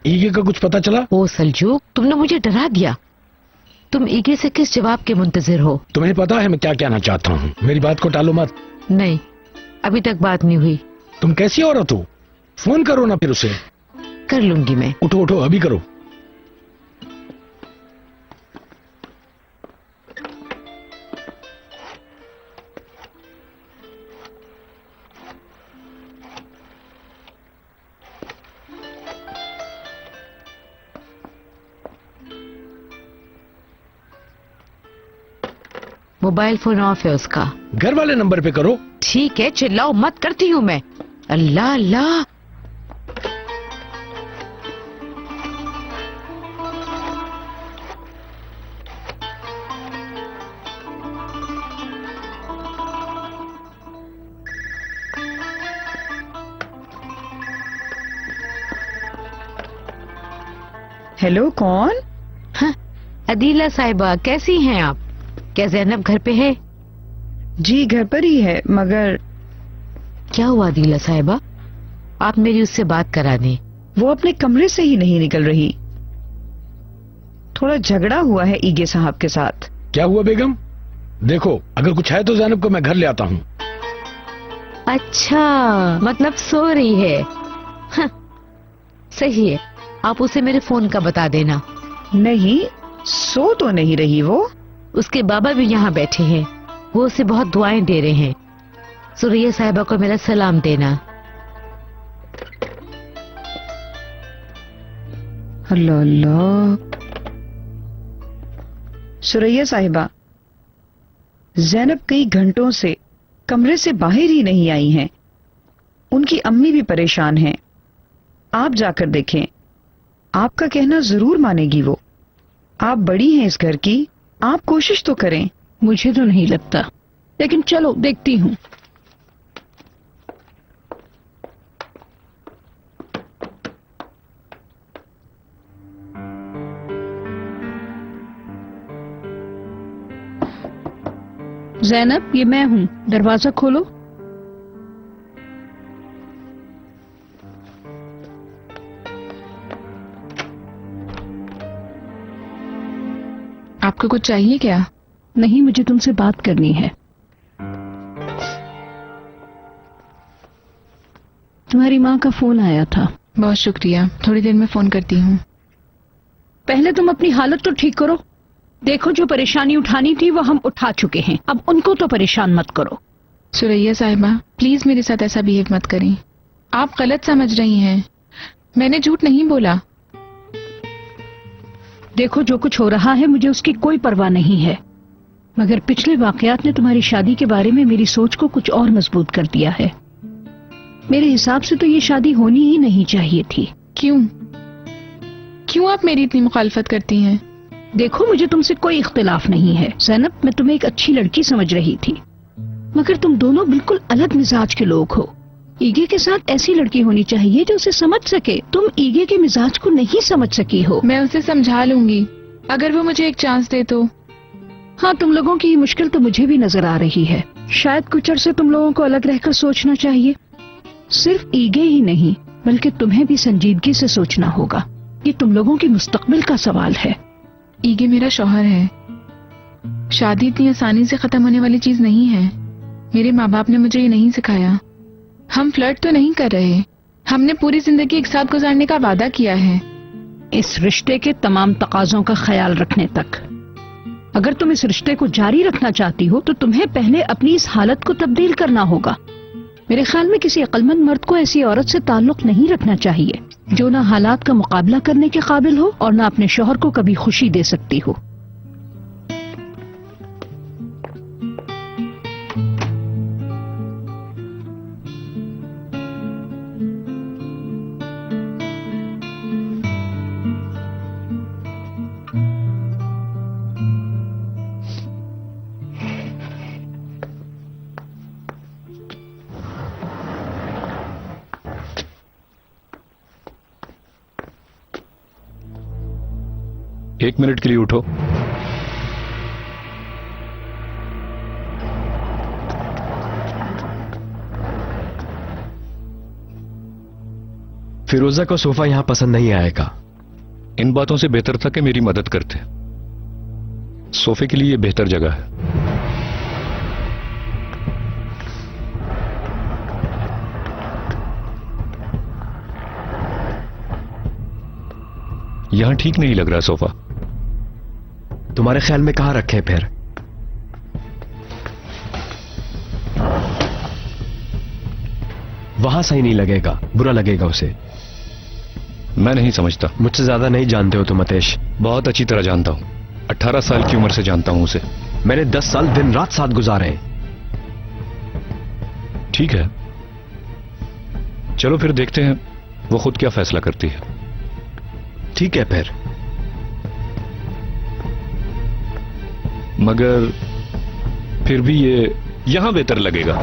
ईगे का कुछ पता चला? ओ सलजूक, तुमने मुझे डरा दिया। तुम ईगे से किस जवाब के मुंतजिर हो? तुम्हें पता है मैं क्या कहना चाहता हूँ? मेरी बात को टालो मत। नहीं, अभी तक बात नहीं हुई। तुम कैसी औरत हो? फोन करो ना फिर उसे। कर लूंगी मैं। उठो उठो, अभी करो। मोबाइल फोन ऑफ है उसका। घर वाले नंबर पे करो। ठीक है, चिल्लाओ मत, करती हूँ मैं। अल्लाह अल्लाह। हेलो, कौन? हाँ, अदीला साहिबा, कैसी हैं आप? क्या जैनब घर पे है? जी घर पर ही है, मगर क्या हुआ अदीला साहिबा? आप मेरी उससे बात करा दें। वो अपने कमरे से ही नहीं निकल रही। थोड़ा झगड़ा हुआ है ईगे साहब के साथ। क्या हुआ बेगम? देखो, अगर कुछ है तो जैनब को मैं घर ले आता हूँ। अच्छा, मतलब सो रही है। हाँ, सही है, आप उसे मेरे फोन का बता देना। नहीं, सो तो नहीं रही वो। उसके बाबा भी यहाँ बैठे हैं, वो उसे बहुत दुआएं दे रहे हैं। सुरैया साहिबा को मेरा सलाम देना। अल्लाह अल्लाह। सुरैया साहिबा, जैनब कई घंटों से कमरे से बाहर ही नहीं आई हैं। उनकी अम्मी भी परेशान हैं। आप जाकर देखें, आपका कहना जरूर मानेगी वो। आप बड़ी हैं इस घर की, आप कोशिश तो करें। मुझे तो नहीं लगता, लेकिन चलो देखती हूँ। जैनब, ये मैं हूँ, दरवाजा खोलो। आपको कुछ चाहिए क्या? नहीं, मुझे तुमसे बात करनी है। तुम्हारी माँ का फोन आया था। बहुत शुक्रिया, थोड़ी देर में फोन करती हूँ। पहले तुम अपनी हालत तो ठीक करो। देखो, जो परेशानी उठानी थी वो हम उठा चुके हैं, अब उनको तो परेशान मत करो। सुरैया साहिबा, प्लीज मेरे साथ ऐसा बिहेव मत करें। आप गलत समझ रही हैं, मैंने झूठ नहीं बोला। देखो, जो कुछ हो रहा है मुझे उसकी कोई परवाह नहीं है, मगर पिछले वाकयात ने तुम्हारी शादी के बारे में मेरी सोच को कुछ और मजबूत कर दिया है। मेरे हिसाब से तो ये शादी होनी ही नहीं चाहिए थी। क्यों? क्यों आप मेरी इतनी मुखालफत करती हैं? देखो, मुझे तुमसे कोई इख्तिलाफ नहीं है जैनब, मैं तुम्हें एक अच्छी लड़की समझ रही थी, मगर तुम दोनों बिल्कुल अलग मिजाज के लोग हो। ईगे के साथ ऐसी लड़की होनी चाहिए जो उसे समझ सके। तुम ईगे के मिजाज को नहीं समझ सकी हो। मैं उसे समझा लूंगी, अगर वो मुझे एक चांस दे तो। हाँ, तुम लोगों की ये मुश्किल तो मुझे भी नजर आ रही है। शायद कुछ अरसे तुम लोगों को अलग रहकर सोचना चाहिए। सिर्फ ईगे ही नहीं, बल्कि तुम्हें भी संजीदगी से सोचना होगा। ये तुम लोगों की मुस्तकबिल का सवाल है। ईगे मेरा शौहर है। शादी इतनी आसानी से खत्म होने वाली चीज नहीं है। मेरे माँ बाप ने मुझे ये नहीं सिखाया। हम फ्लर्ट तो नहीं कर रहे, हमने पूरी जिंदगी एक साथ गुजारने का वादा किया है। इस रिश्ते के तमाम तकाजों का ख्याल रखने तक। अगर तुम इस रिश्ते को जारी रखना चाहती हो तो तुम्हें पहले अपनी इस हालत को तब्दील करना होगा। मेरे ख्याल में किसी अक्लमंद मर्द को ऐसी औरत से ताल्लुक नहीं रखना चाहिए जो ना हालात का मुकाबला करने के काबिल हो और ना अपने शौहर को कभी खुशी दे सकती हो। एक मिनट के लिए उठो। फिरोजा को सोफा यहां पसंद नहीं आएगा। इन बातों से बेहतर था कि मेरी मदद करते। सोफे के लिए ये बेहतर जगह है। यहां ठीक नहीं लग रहा सोफा। तुम्हारे ख्याल में कहां रखें फिर? वहां सही नहीं लगेगा, बुरा लगेगा उसे। मैं नहीं समझता। मुझसे ज्यादा नहीं जानते हो तुम अतेश। बहुत अच्छी तरह जानता हूं। 18 साल की उम्र से जानता हूं उसे। मैंने 10 साल दिन रात साथ गुजारे हैं। ठीक है, चलो फिर देखते हैं वो खुद क्या फैसला करती है। ठीक है फिर। मगर फिर भी ये यहां बेहतर लगेगा।